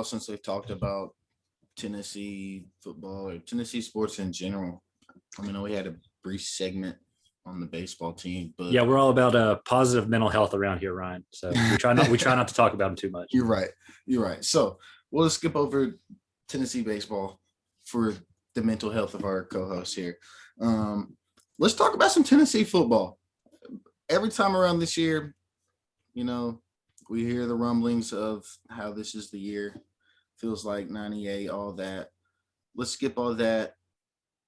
since we've talked about Tennessee football or Tennessee sports in general. I mean, we had a brief segment on the baseball team, but Yeah, we're all about positive mental health around here, Ryan. So we try not to talk about them too much. You're right. You're right. So we'll skip over Tennessee baseball for the mental health of our co-host here. Let's talk about some Tennessee football. Every time around this year, you know, we hear the rumblings of how this is the year. Feels like 98, all that. Let's skip all that.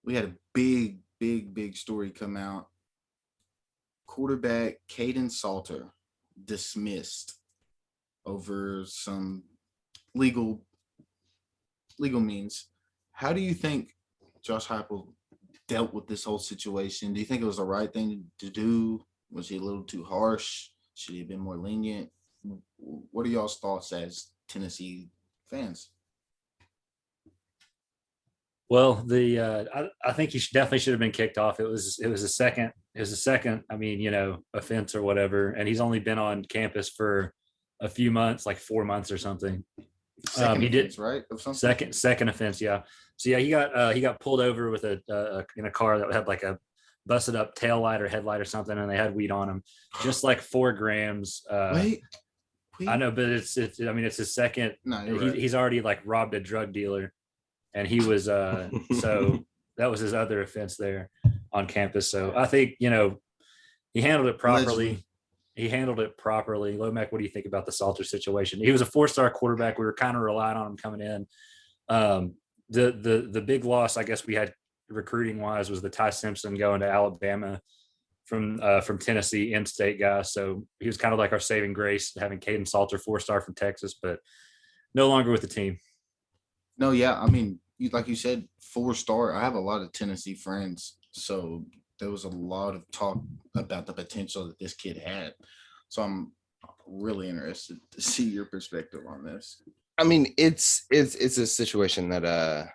We had a big story come out. Quarterback Caden Salter dismissed over some legal legal means. How do you think Josh Heupel dealt with this whole situation? Do you think it was the right thing to do? Was he a little too harsh? Should he have been more lenient? What are y'all's thoughts as Tennessee fans? Well, I think he definitely should have been kicked off. It was a second. I mean, offense or whatever, and he's only been on campus for a few months, like 4 months or something. Second He offense, did right? Of something. second offense, yeah. So yeah, he got pulled over with in a car that had like a busted up tail light or headlight or something, and they had weed on him, just like 4 grams. Wait, I know, but it's I mean it's his second. No, you're right. He's already like robbed a drug dealer, and he was so that was his other offense there on campus. So I think he handled it properly. Allegedly. He handled it properly. Lomac, what do you think about the Salter situation? He was a 4-star quarterback. We were kind of relying on him coming in. The big loss, I guess, we had recruiting wise was the Ty Simpson going to Alabama from Tennessee, in-state guy. So he was kind of like our saving grace, having Caden Salter, 4-star from Texas, but no longer with the team. No, yeah. I mean, like you said, 4-star. I have a lot of Tennessee friends, so there was a lot of talk about the potential that this kid had. So I'm really interested to see your perspective on this. I mean, it's a situation that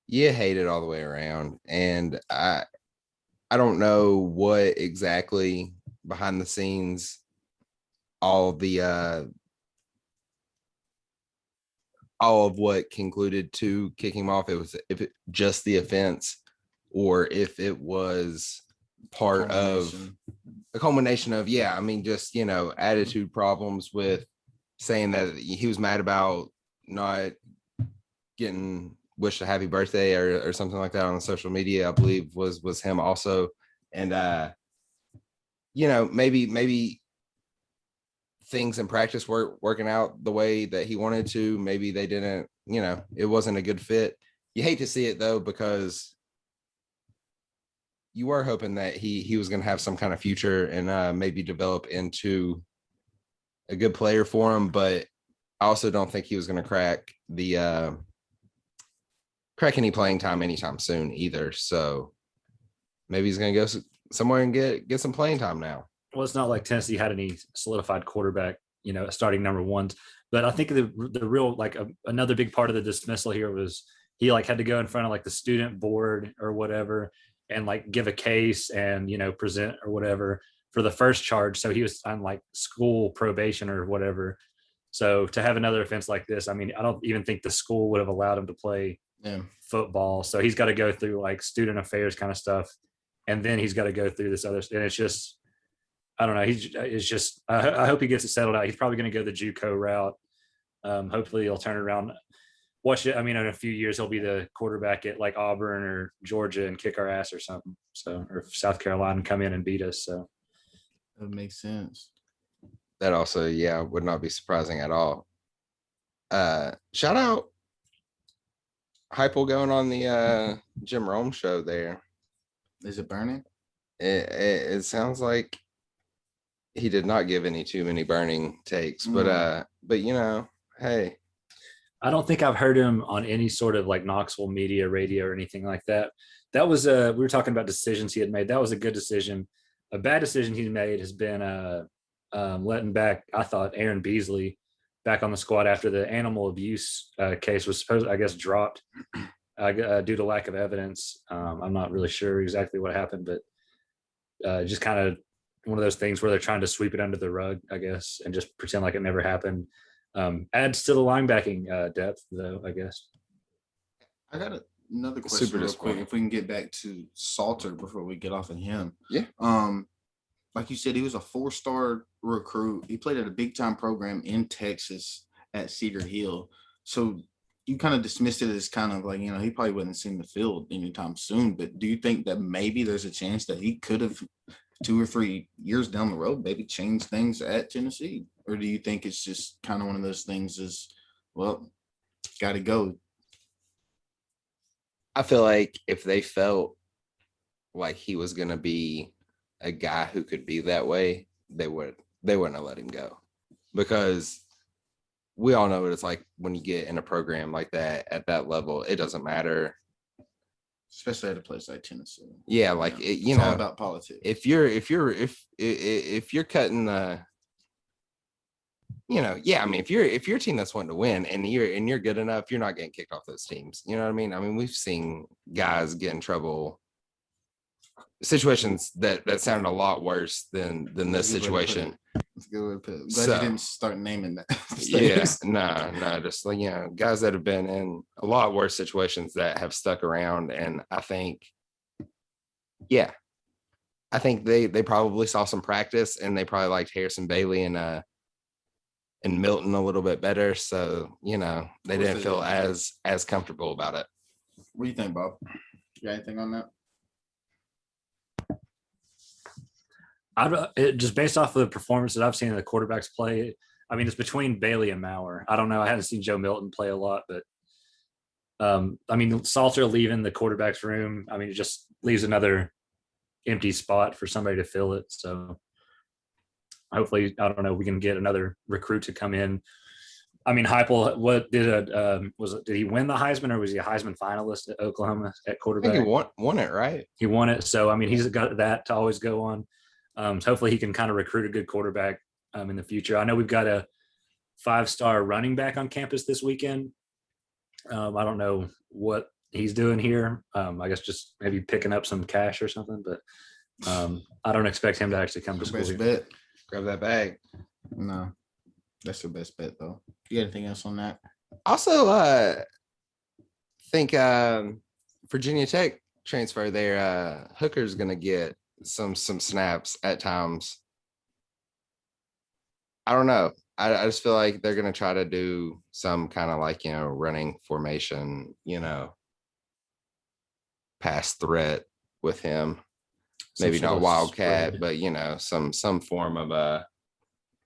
you hate it all the way around, and I don't know what exactly behind the scenes all of what concluded to kicking him off. If it just the offense, or if it was part of a culmination of, I mean, just, attitude problems with saying that he was mad about not getting wished a happy birthday or something like that on social media, I believe was him also. And, maybe things in practice weren't working out the way that he wanted to. Maybe they didn't, it wasn't a good fit. You hate to see it though, because you were hoping that he was going to have some kind of future and maybe develop into a good player for him. But I also don't think he was going to crack any playing time anytime soon either. So maybe he's going to go somewhere and get some playing time now. Well, it's not like Tennessee had any solidified quarterback, starting number ones. But I think the real, another big part of the dismissal here was he had to go in front of the student board or whatever and give a case and, present or whatever for the first charge. So he was on school probation or whatever. So to have another offense like this, I mean, I don't even think the school would have allowed him to play football. So he's got to go through student affairs kind of stuff. And then he's got to go through this other, and it's just, I don't know. I hope he gets it settled out. He's probably going to go the JUCO route. Hopefully he'll turn it around. Watch it. I mean, in a few years, he'll be the quarterback at Auburn or Georgia and kick our ass or something. So, or South Carolina and come in and beat us. So that makes sense. That also, would not be surprising at all. Shout out Heupel going on the Jim Rome show there. Is it burning? It sounds like he did not give too many burning takes, but hey. I don't think I've heard him on any sort of Knoxville media, radio, or anything like that. That was we were talking about decisions he had made. That was a good decision. A bad decision he made has been letting back, I thought, Aaron Beasley back on the squad after the animal abuse case was supposed, I guess, dropped due to lack of evidence. I'm not really sure exactly what happened, but just kind of one of those things where they're trying to sweep it under the rug, I guess, and just pretend like it never happened. Adds to the linebacking depth, though, I guess. I got another question Super real quick. disappointing. If we can get back to Salter before we get off of him. Yeah. Like you said, he was a 4-star recruit. He played at a big time program in Texas at Cedar Hill. So you kind of dismissed it as kind of like, you know, he probably wouldn't see the field anytime soon. But do you think that maybe there's a chance that he could have 2 or 3 years down the road maybe changed things at Tennessee? Or do you think it's just kind of one of those things is, well, got to go? I feel like if they felt like he was going to be a guy who could be that way, they wouldn't have let him go, because we all know what it's like when you get in a program like that at that level. It doesn't matter, Especially at a place like Tennessee. yeah, like it, it's all about politics. if you're cutting the, yeah, I mean, if you're a team that's wanting to win and you're good enough, you're not getting kicked off those teams. You know what I mean? I mean, we've seen guys get in trouble, situations that sound a lot worse than this situation. That's a good way to put it. Glad So- you didn't start naming that. Yeah, no, just like, guys that have been in a lot worse situations that have stuck around. And I think they probably saw some practice, and they probably liked Harrison Bailey and Milton a little bit better. So, they didn't feel as comfortable about it. What do you think, Bob? You got anything on that? Just based off of the performance that I've seen the quarterbacks play, I mean, it's between Bailey and Maurer. I don't know. I haven't seen Joe Milton play a lot, but I mean, Salter leaving the quarterback's room, I mean, it just leaves another empty spot for somebody to fill it. So hopefully, I don't know, we can get another recruit to come in. I mean, Heupel, what did did he win the Heisman, or was he a Heisman finalist at Oklahoma at quarterback? I think he won it, right? He won it. So, I mean, he's got that to always go on. So hopefully he can kind of recruit a good quarterback in the future. I know we've got a 5-star running back on campus this weekend. I don't know what he's doing here. I guess just maybe picking up some cash or something, but I don't expect him to actually come to school Best here. bet? Grab that bag. No, that's your best bet though. You got anything else on that? Also, think Virginia Tech transfer there. Hooker's gonna get some snaps at times. I don't know. I just feel like they're gonna try to do some kind of like, running formation, pass threat with him. Maybe Some sort not of wildcat, spread. but some form of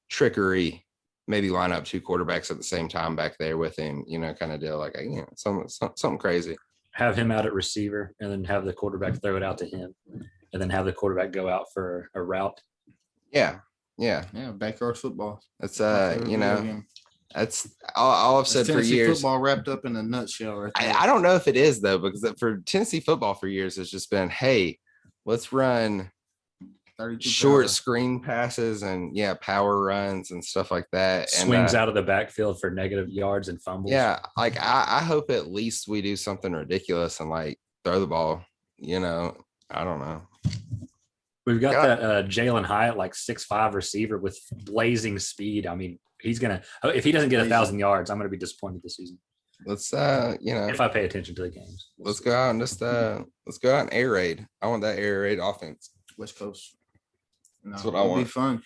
trickery. Maybe line up 2 quarterbacks at the same time back there with him, kind of deal, like something crazy. Have him out at receiver, and then have the quarterback throw it out to him, and then have the quarterback go out for a route. Yeah. Backyard football. That's My favorite video game. that's all I've said That's for Tennessee years. football wrapped up in a nutshell, right there. I don't know if it is though, because for Tennessee football for years, it's just been, hey, let's run 32 short power. screen passes and power runs and stuff like that. Swings and, out of the backfield for negative yards and fumbles. Yeah, like I hope at least we do something ridiculous and like throw the ball. I don't know. We've got that Jalen Hyatt, like 6'5" receiver with blazing speed. I mean, he's gonna, if he doesn't get 1,000 yards, I'm gonna be disappointed this season. Let's if I pay attention to the games. Let's go out and let's go out and air raid. I want that air raid offense. West Coast. No, That's what I it'll want. be fun.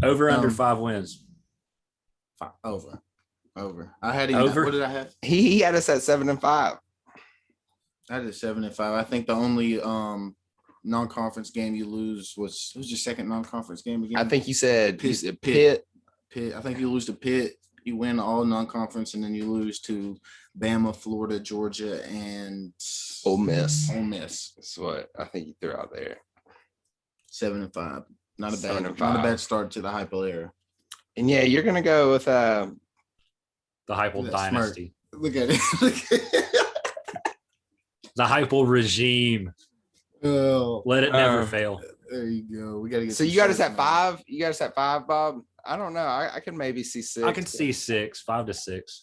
Over under 5 wins. Over. I had him. Over? What did I have? He had us at 7-5. I had it 7-5. I think the only non-conference game you lose was your second non-conference game again. I think you said Pitt. Pitt. I think you lose to Pitt. You win all non-conference, and then you lose to Bama, Florida, Georgia, and Ole Miss. That's what I think you threw out there. 7-5. Not a 7-5. bad start to the Heupel era. And you're gonna go with The Heupel That dynasty. Look at it. The Heupel regime. Oh, Let it never fail. there you go. We gotta get. So some you got us shirts at made. 5. You got us at 5, Bob. I don't know. I can maybe see 6. I can see 6, 5 to 6.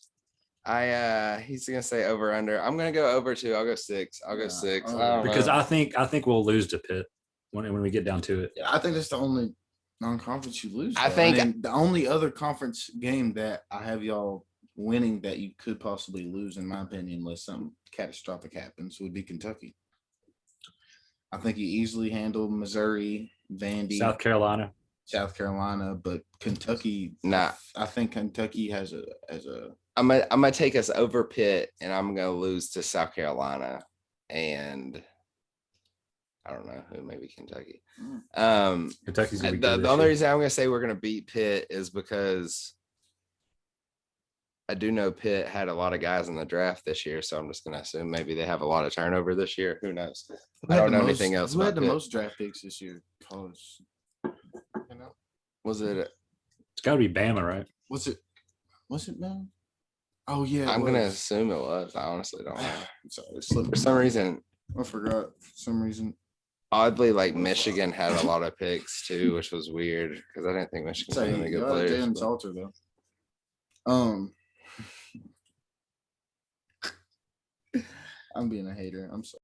He's gonna say over under. I'm gonna go over 2. I'll go 6. I'll go Yeah, 6. oh, I don't Because know. I think we'll lose to Pitt when we get down to it. Yeah, I think that's the only Non-conference, you lose. I though. think- And then the only other conference game that I have y'all winning that you could possibly lose, in my opinion, unless something catastrophic happens, would be Kentucky. I think you easily handle Missouri, Vandy, South Carolina. South Carolina, but Kentucky. Nah. I think Kentucky has a. I'm gonna take us over Pitt, and I'm gonna lose to South Carolina, and I don't know who, maybe Kentucky. Kentucky's gonna be The good this only year. reason I'm gonna say we're gonna beat Pitt is because I do know Pitt had a lot of guys in the draft this year, so I'm just gonna assume maybe they have a lot of turnover this year. Who knows? I don't know anything else Who about had the Pitt. most draft picks this year? College. You know, Was it? It's got to be Bama, right? was it? Was it man? Oh yeah, I'm gonna assume it was. I honestly don't know. Sorry, it slipped For some reason, I forgot. For some reason. oddly, like Michigan had a lot of picks too, which was weird because I didn't think Michigan Say, had any good y'all had players. Jalen but- Salter though. I'm being a hater. I'm sorry.